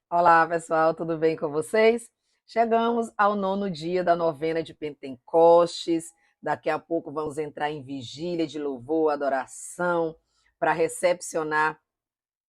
Olá, pessoal, tudo bem com vocês? Chegamos ao nono dia da novena de Pentecostes. Daqui a pouco vamos entrar em vigília de louvor, adoração, para recepcionar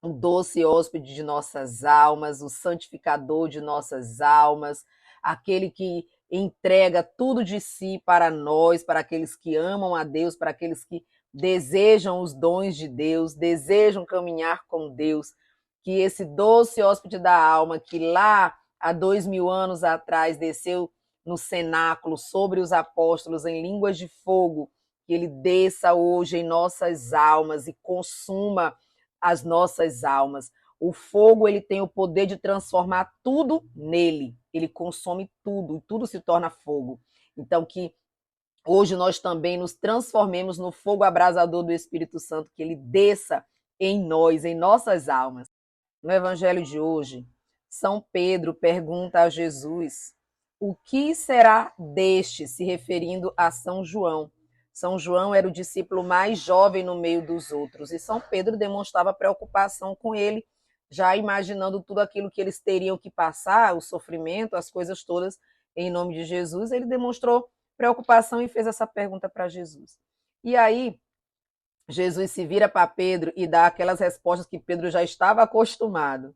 o doce hóspede de nossas almas, o santificador de nossas almas, aquele que entrega tudo de si para nós, para aqueles que amam a Deus, para aqueles que desejam os dons de Deus, desejam caminhar com Deus, que esse doce hóspede da alma, que lá há 2000 anos atrás desceu no cenáculo sobre os apóstolos em línguas de fogo, que ele desça hoje em nossas almas e consuma as nossas almas. O fogo, ele tem o poder de transformar tudo nele. Ele consome tudo, e tudo se torna fogo. Então, que hoje nós também nos transformemos no fogo abrasador do Espírito Santo, que ele desça em nós, em nossas almas. No evangelho de hoje, São Pedro pergunta a Jesus: o que será deste, se referindo a São João? São João era o discípulo mais jovem no meio dos outros, e São Pedro demonstrava preocupação com ele, já imaginando tudo aquilo que eles teriam que passar, o sofrimento, as coisas todas, em nome de Jesus. Ele demonstrou preocupação e fez essa pergunta para Jesus. E aí, Jesus se vira para Pedro e dá aquelas respostas que Pedro já estava acostumado.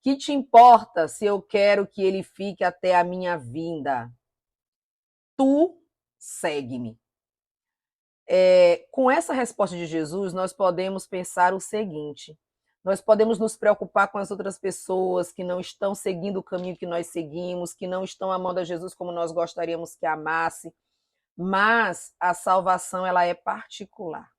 Que te importa se eu quero que ele fique até a minha vinda? Tu segue-me. Com essa resposta de Jesus, nós podemos pensar o seguinte: nós podemos nos preocupar com as outras pessoas que não estão seguindo o caminho que nós seguimos, que não estão amando a Jesus como nós gostaríamos que amasse, mas a salvação ela é particular.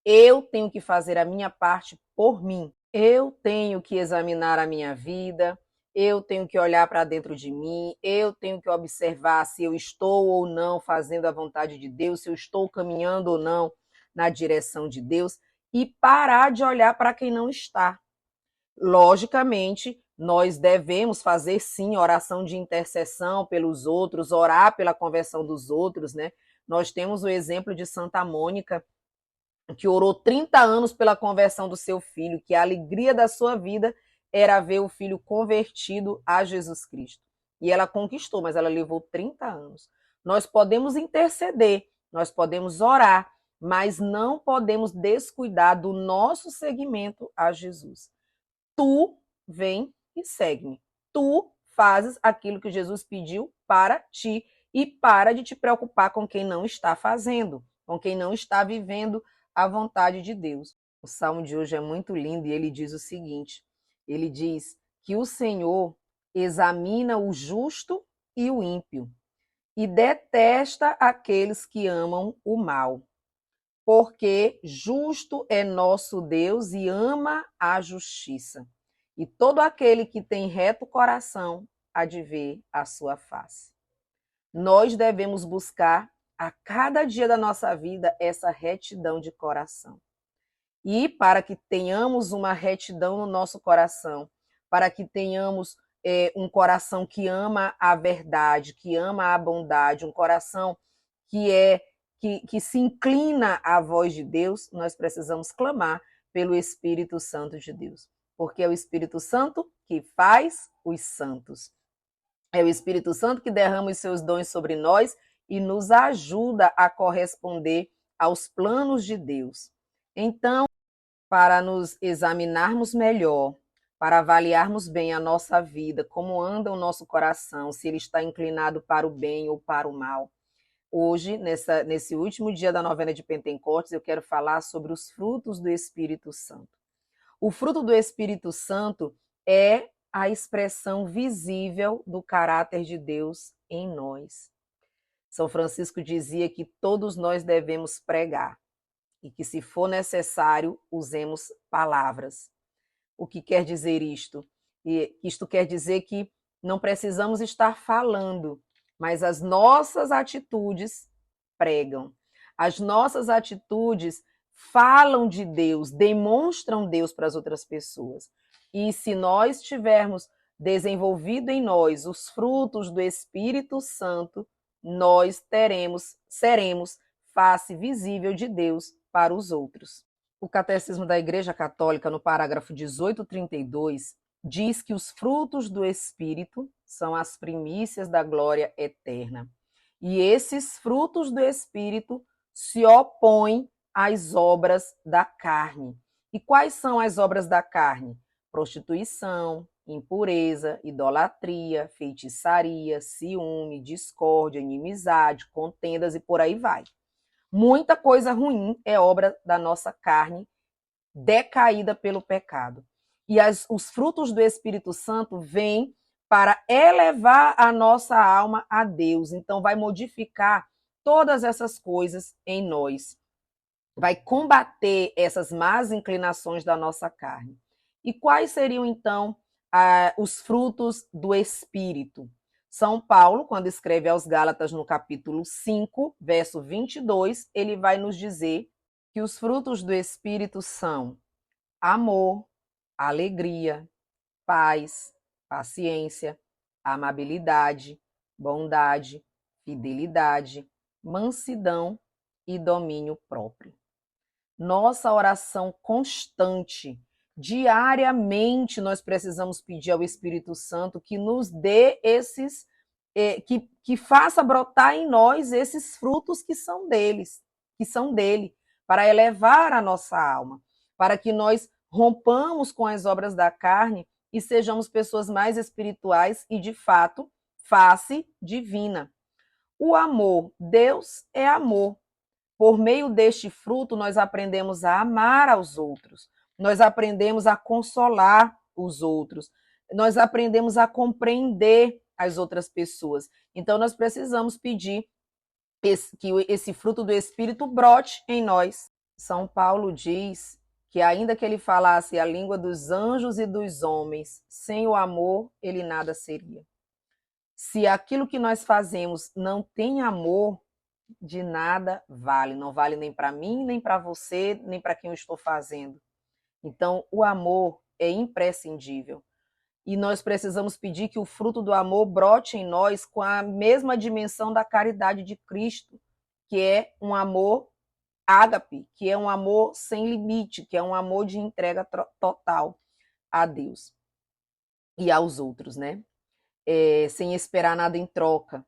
Eu tenho que fazer a minha parte por mim. Eu tenho que examinar a minha vida, eu tenho que olhar para dentro de mim, eu tenho que observar se eu estou ou não fazendo a vontade de Deus, se eu estou caminhando ou não na direção de Deus, e parar de olhar para quem não está. Logicamente, nós devemos fazer sim oração de intercessão pelos outros, orar pela conversão dos outros, né? Nós temos o exemplo de Santa Mônica, que orou 30 anos pela conversão do seu filho, que a alegria da sua vida era ver o filho convertido a Jesus Cristo. E ela conquistou, mas ela levou 30 anos. Nós podemos interceder, nós podemos orar, mas não podemos descuidar do nosso seguimento a Jesus. Tu vem e segue-me. Tu fazes aquilo que Jesus pediu para ti e para de te preocupar com quem não está fazendo, com quem não está vivendo a vontade de Deus. O salmo de hoje é muito lindo e ele diz o seguinte: ele diz que o Senhor examina o justo e o ímpio e detesta aqueles que amam o mal, porque justo é nosso Deus e ama a justiça. E todo aquele que tem reto coração há de ver a sua face. Nós devemos buscar a cada dia da nossa vida essa retidão de coração. E para que tenhamos uma retidão no nosso coração, para que tenhamos um coração que ama a verdade, que ama a bondade, um coração que se inclina à voz de Deus, nós precisamos clamar pelo Espírito Santo de Deus. Porque é o Espírito Santo que faz os santos. É o Espírito Santo que derrama os seus dons sobre nós e nos ajuda a corresponder aos planos de Deus. Então, para nos examinarmos melhor, para avaliarmos bem a nossa vida, como anda o nosso coração, se ele está inclinado para o bem ou para o mal. Hoje, nesse último dia da novena de Pentecostes, eu quero falar sobre os frutos do Espírito Santo. O fruto do Espírito Santo é a expressão visível do caráter de Deus em nós. São Francisco dizia que todos nós devemos pregar e que, se for necessário, usemos palavras. O que quer dizer isto? Isto quer dizer que não precisamos estar falando, mas as nossas atitudes pregam. As nossas atitudes falam de Deus, demonstram Deus para as outras pessoas. E se nós tivermos desenvolvido em nós os frutos do Espírito Santo, nós seremos face visível de Deus para os outros. O Catecismo da Igreja Católica, no parágrafo 1832, diz que os frutos do Espírito são as primícias da glória eterna. E esses frutos do Espírito se opõem às obras da carne. E quais são as obras da carne? Prostituição, impureza, idolatria, feitiçaria, ciúme, discórdia, inimizade, contendas e por aí vai. Muita coisa ruim é obra da nossa carne decaída pelo pecado. E os frutos do Espírito Santo vêm para elevar a nossa alma a Deus. Então, vai modificar todas essas coisas em nós. Vai combater essas más inclinações da nossa carne. E quais seriam, então, os frutos do Espírito? São Paulo, quando escreve aos Gálatas no capítulo 5, verso 22, ele vai nos dizer que os frutos do Espírito são amor, alegria, paz, paciência, amabilidade, bondade, fidelidade, mansidão e domínio próprio. Nossa oração constante, diariamente, nós precisamos pedir ao Espírito Santo que nos dê esses, que faça brotar em nós esses frutos que são deles, que são dele, para elevar a nossa alma, para que nós rompamos com as obras da carne e sejamos pessoas mais espirituais e, de fato, face divina. O amor, Deus é amor. Por meio deste fruto, nós aprendemos a amar aos outros, nós aprendemos a consolar os outros, nós aprendemos a compreender as outras pessoas. Então, nós precisamos pedir que esse fruto do Espírito brote em nós. São Paulo diz que, ainda que ele falasse a língua dos anjos e dos homens, sem o amor, ele nada seria. Se aquilo que nós fazemos não tem amor, de nada vale, não vale nem para mim, nem para você, nem para quem eu estou fazendo. Então, o amor é imprescindível. E nós precisamos pedir que o fruto do amor brote em nós com a mesma dimensão da caridade de Cristo, que é um amor ágape, que é um amor sem limite, que é um amor de entrega total a Deus e aos outros, né? Sem esperar nada em troca.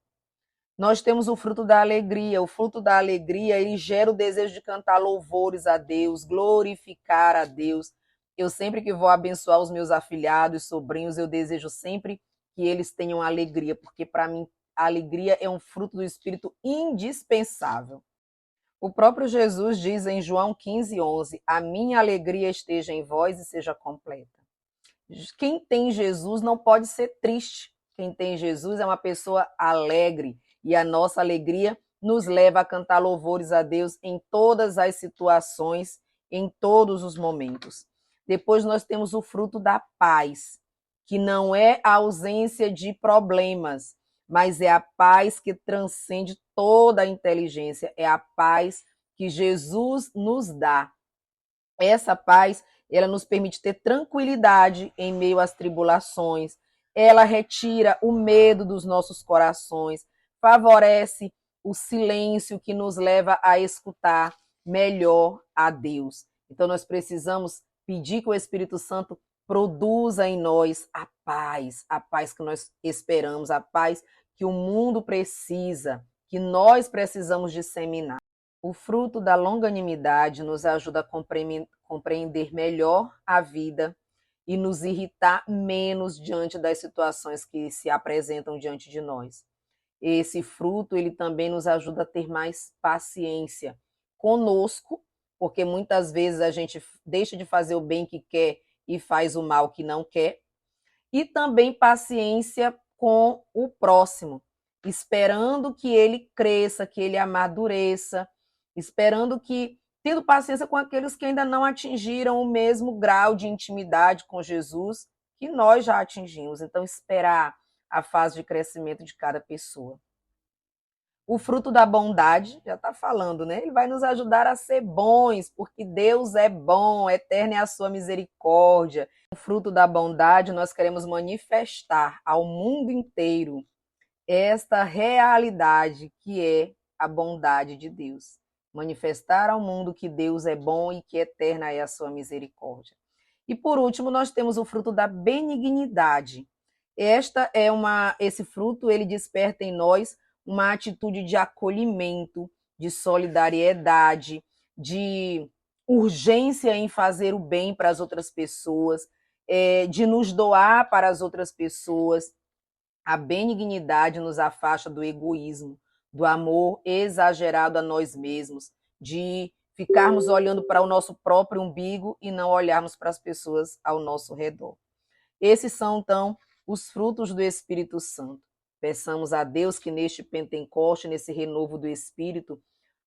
Nós temos o fruto da alegria. O fruto da alegria, ele gera o desejo de cantar louvores a Deus, glorificar a Deus. Eu sempre que vou abençoar os meus afilhados, sobrinhos, eu desejo sempre que eles tenham alegria, porque para mim a alegria é um fruto do Espírito indispensável. O próprio Jesus diz em João 15:11, a minha alegria esteja em vós e seja completa. Quem tem Jesus não pode ser triste. Quem tem Jesus é uma pessoa alegre. E a nossa alegria nos leva a cantar louvores a Deus em todas as situações, em todos os momentos. Depois nós temos o fruto da paz, que não é a ausência de problemas, mas é a paz que transcende toda a inteligência, é a paz que Jesus nos dá. Essa paz, ela nos permite ter tranquilidade em meio às tribulações, ela retira o medo dos nossos corações, favorece o silêncio que nos leva a escutar melhor a Deus. Então nós precisamos pedir que o Espírito Santo produza em nós a paz que nós esperamos, a paz que o mundo precisa, que nós precisamos disseminar. O fruto da longanimidade nos ajuda a compreender melhor a vida e nos irritar menos diante das situações que se apresentam diante de nós. Esse fruto, ele também nos ajuda a ter mais paciência conosco, porque muitas vezes a gente deixa de fazer o bem que quer e faz o mal que não quer. E também paciência com o próximo, esperando que ele cresça, que ele amadureça, esperando que, tendo paciência com aqueles que ainda não atingiram o mesmo grau de intimidade com Jesus que nós já atingimos. Então, esperar a fase de crescimento de cada pessoa. O fruto da bondade, já está falando, né? Ele vai nos ajudar a ser bons, porque Deus é bom, eterna é a sua misericórdia. O fruto da bondade, nós queremos manifestar ao mundo inteiro esta realidade que é a bondade de Deus. Manifestar ao mundo que Deus é bom e que eterna é a sua misericórdia. E por último, nós temos o fruto da benignidade. Esse fruto, ele desperta em nós uma atitude de acolhimento, de solidariedade, de urgência em fazer o bem para as outras pessoas, de nos doar para as outras pessoas. A benignidade nos afasta do egoísmo, do amor exagerado a nós mesmos, de ficarmos olhando para o nosso próprio umbigo e não olharmos para as pessoas ao nosso redor. Esses são, então, os frutos do Espírito Santo. Peçamos a Deus que neste Pentecoste, nesse renovo do Espírito,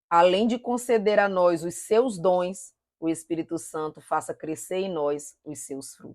além de conceder a nós os seus dons, o Espírito Santo faça crescer em nós os seus frutos.